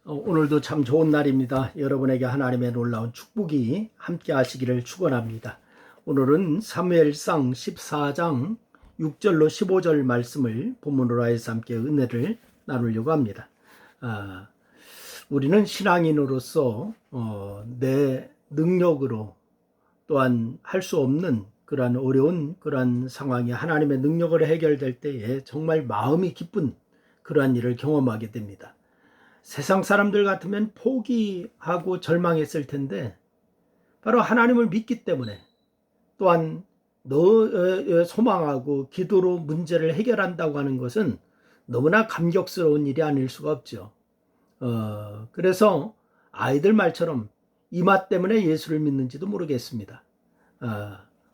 오늘도 참 좋은 날입니다. 여러분에게 하나님의 놀라운 축복이 함께 하시기를 축원합니다. 오늘은 사무엘상 14장 6절로 15절 말씀을 본문으로 해서 함께 은혜를 나누려고 합니다. 우리는 신앙인으로서 내 능력으로 또한 할 수 없는 그러한 어려운 그러한 상황이 하나님의 능력으로 해결될 때에 정말 마음이 기쁜 그러한 일을 경험하게 됩니다. 세상 사람들 같으면 포기하고 절망했을 텐데 바로 하나님을 믿기 때문에 또한 소망하고 기도로 문제를 해결한다고 하는 것은 너무나 감격스러운 일이 아닐 수가 없죠. 그래서 아이들 말처럼 이 맛 때문에 예수를 믿는지도 모르겠습니다.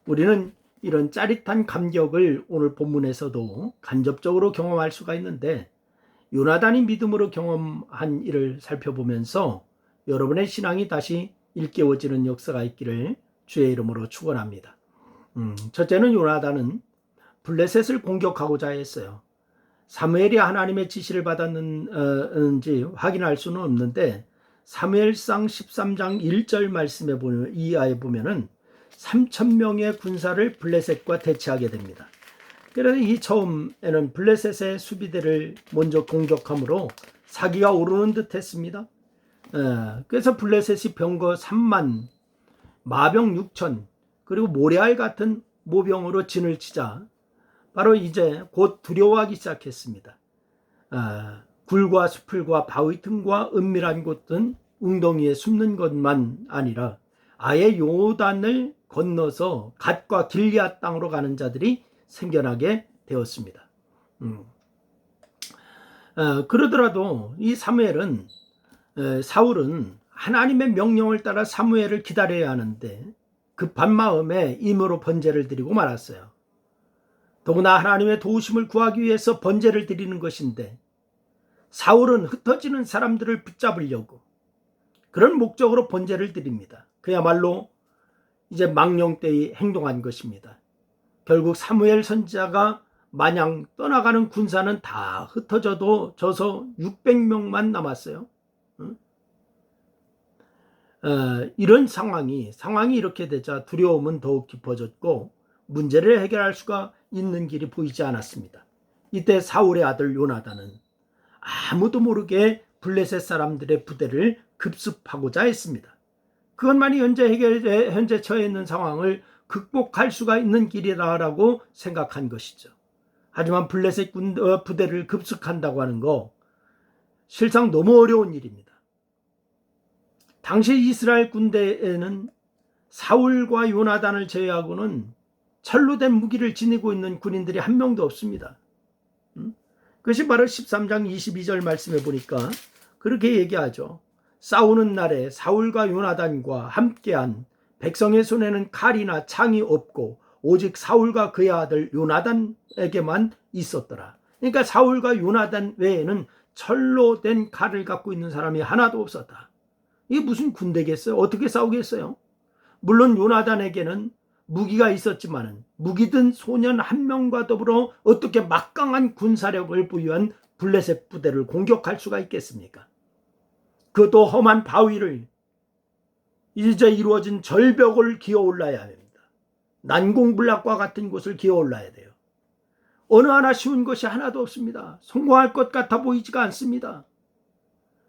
우리는 이런 짜릿한 감격을 오늘 본문에서도 간접적으로 경험할 수가 있는데 요나단이 믿음으로 경험한 일을 살펴보면서 여러분의 신앙이 다시 일깨워지는 역사가 있기를 주의 이름으로 축원합니다. 첫째는 요나단은 블레셋을 공격하고자 했어요. 사무엘이 하나님의 지시를 받았는지 확인할 수는 없는데 사무엘상 13장 1절 말씀에 보면 이하에 보면은 3,000명의 군사를 블레셋과 대치하게 됩니다. 그래서 이 처음에는 블레셋의 수비대를 먼저 공격함으로 사기가 오르는 듯 했습니다. 그래서 블레셋이 병거 3만, 마병 6천, 그리고 모래알 같은 모병으로 진을 치자 바로 이제 곧 두려워하기 시작했습니다. 굴과 수풀과 바위 틈과 은밀한 곳은 웅덩이에 숨는 것만 아니라 아예 요단을 건너서 갓과 길리앗 땅으로 가는 자들이 생겨나게 되었습니다. 그러더라도 이 사울은 하나님의 명령을 따라 사무엘을 기다려야 하는데 급한 마음에 임으로 번제를 드리고 말았어요. 더구나 하나님의 도우심을 구하기 위해서 번제를 드리는 것인데 사울은 흩어지는 사람들을 붙잡으려고 그런 목적으로 번제를 드립니다. 그야말로 이제 망령되이 행동한 것입니다. 결국 사무엘 선지자가 마냥 떠나가는 군사는 다 흩어져서 600명만 남았어요. 이런 상황이 이렇게 되자 두려움은 더욱 깊어졌고 문제를 해결할 수가 있는 길이 보이지 않았습니다. 이때 사울의 아들 요나단은 아무도 모르게 블레셋 사람들의 부대를 급습하고자 했습니다. 그것만이 현재 처해 있는 상황을 극복할 수가 있는 길이라고 생각한 것이죠. 하지만 블레셋 부대를 급습한다고 하는 거 실상 너무 어려운 일입니다. 당시 이스라엘 군대에는 사울과 요나단을 제외하고는 철로 된 무기를 지니고 있는 군인들이 한 명도 없습니다. 그것이 바로 13장 22절 말씀에 보니까 그렇게 얘기하죠. 싸우는 날에 사울과 요나단과 함께한 백성의 손에는 칼이나 창이 없고 오직 사울과 그의 아들 요나단에게만 있었더라. 그러니까 사울과 요나단 외에는 철로 된 칼을 갖고 있는 사람이 하나도 없었다. 이게 무슨 군대겠어요? 어떻게 싸우겠어요? 물론 요나단에게는 무기가 있었지만 무기 든 소년 한 명과 더불어 어떻게 막강한 군사력을 부유한 블레셋 부대를 공격할 수가 있겠습니까? 그것도 험한 바위를 이제 이루어진 절벽을 기어 올라야 합니다. 난공불락과 같은 곳을 기어 올라야 돼요. 어느 하나 쉬운 것이 하나도 없습니다. 성공할 것 같아 보이지가 않습니다.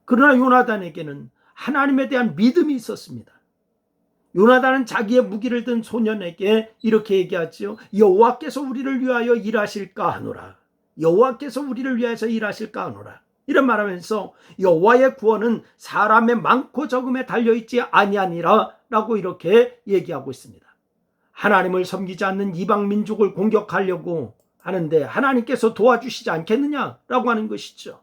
그러나 요나단에게는 하나님에 대한 믿음이 있었습니다. 요나단은 자기의 무기를 든 소년에게 이렇게 얘기하지요. 여호와께서 우리를 위하여 일하실까 하노라. 여호와께서 우리를 위해서 일하실까 하노라. 이런 말하면서 여호와의 구원은 사람의 많고 적음에 달려있지 아니하니라 라고 이렇게 얘기하고 있습니다. 하나님을 섬기지 않는 이방 민족을 공격하려고 하는데 하나님께서 도와주시지 않겠느냐라고 하는 것이죠.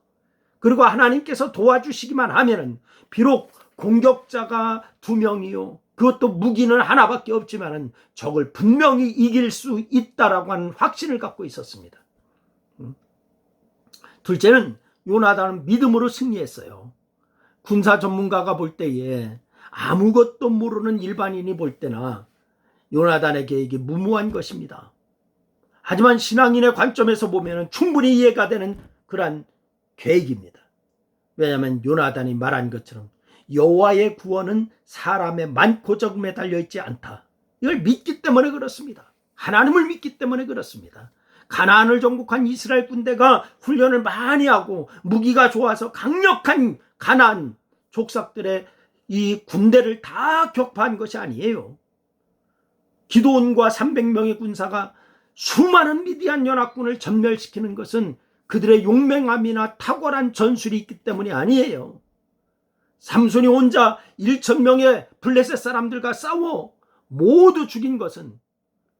그리고 하나님께서 도와주시기만 하면은 비록 공격자가 2명이요 그것도 무기는 하나밖에 없지만은 적을 분명히 이길 수 있다라고 하는 확신을 갖고 있었습니다. 둘째는 요나단은 믿음으로 승리했어요. 군사 전문가가 볼 때에 아무것도 모르는 일반인이 볼 때나 요나단의 계획이 무모한 것입니다. 하지만 신앙인의 관점에서 보면 충분히 이해가 되는 그러한 계획입니다. 왜냐하면 요나단이 말한 것처럼 여호와의 구원은 사람의 많고 적음에 달려있지 않다. 이걸 믿기 때문에 그렇습니다. 하나님을 믿기 때문에 그렇습니다. 가나안을 정복한 이스라엘 군대가 훈련을 많이 하고 무기가 좋아서 강력한 가나안 족속들의 이 군대를 다 격파한 것이 아니에요. 기드온과 300명의 군사가 수많은 미디안 연합군을 전멸시키는 것은 그들의 용맹함이나 탁월한 전술이 있기 때문이 아니에요. 삼손이 혼자 1,000명의 블레셋 사람들과 싸워 모두 죽인 것은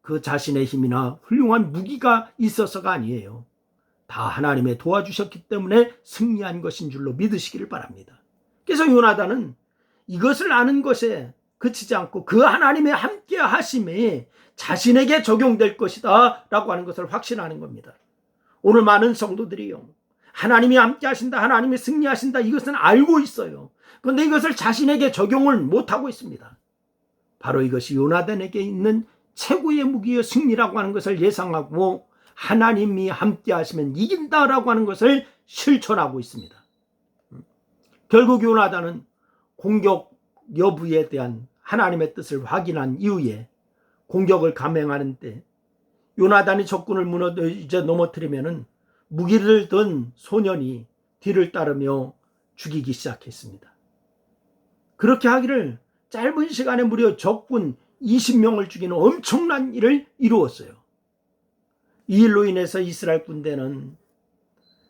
그 자신의 힘이나 훌륭한 무기가 있어서가 아니에요. 다 하나님의 도와주셨기 때문에 승리한 것인 줄로 믿으시기를 바랍니다. 그래서 요나단은 이것을 아는 것에 그치지 않고 그 하나님의 함께 하심이 자신에게 적용될 것이다 라고 하는 것을 확신하는 겁니다. 오늘 많은 성도들이요, 하나님이 함께 하신다, 하나님이 승리하신다, 이것은 알고 있어요. 그런데 이것을 자신에게 적용을 못하고 있습니다. 바로 이것이 요나단에게 있는 최고의 무기의 승리라고 하는 것을 예상하고 하나님이 함께 하시면 이긴다라고 하는 것을 실천하고 있습니다. 결국 요나단은 공격 여부에 대한 하나님의 뜻을 확인한 이후에 공격을 감행하는 때 요나단이 적군을 넘어뜨리면은 무기를 든 소년이 뒤를 따르며 죽이기 시작했습니다. 그렇게 하기를 짧은 시간에 무려 적군 20명을 죽이는 엄청난 일을 이루었어요. 이 일로 인해서 이스라엘 군대는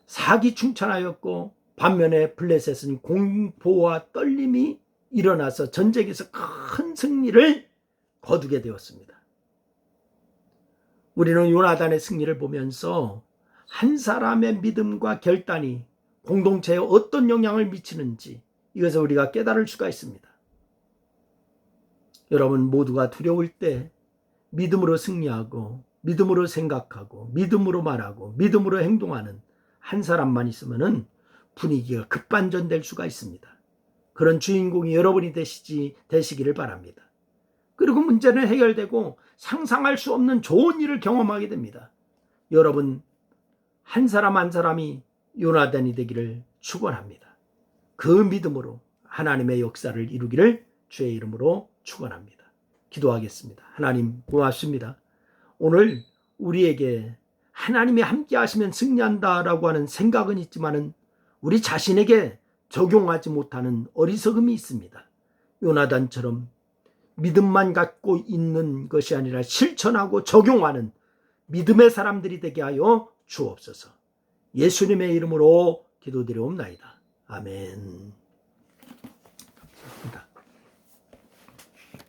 사기충천하였고 반면에 블레셋은 공포와 떨림이 일어나서 전쟁에서 큰 승리를 거두게 되었습니다. 우리는 요나단의 승리를 보면서 한 사람의 믿음과 결단이 공동체에 어떤 영향을 미치는지 이것을 우리가 깨달을 수가 있습니다. 여러분 모두가 두려울 때 믿음으로 승리하고 믿음으로 생각하고 믿음으로 말하고 믿음으로 행동하는 한 사람만 있으면 분위기가 급반전될 수가 있습니다. 그런 주인공이 여러분이 되시기를 바랍니다. 그리고 문제는 해결되고 상상할 수 없는 좋은 일을 경험하게 됩니다. 여러분 한 사람 한 사람이 요나단이 되기를 축원합니다. 그 믿음으로 하나님의 역사를 이루기를 주의 이름으로 축원합니다. 기도하겠습니다. 하나님 고맙습니다. 오늘 우리에게 하나님이 함께 하시면 승리한다라고 하는 생각은 있지만은 우리 자신에게 적용하지 못하는 어리석음이 있습니다. 요나단처럼 믿음만 갖고 있는 것이 아니라 실천하고 적용하는 믿음의 사람들이 되게 하여 주옵소서. 예수님의 이름으로 기도드리옵나이다. 아멘.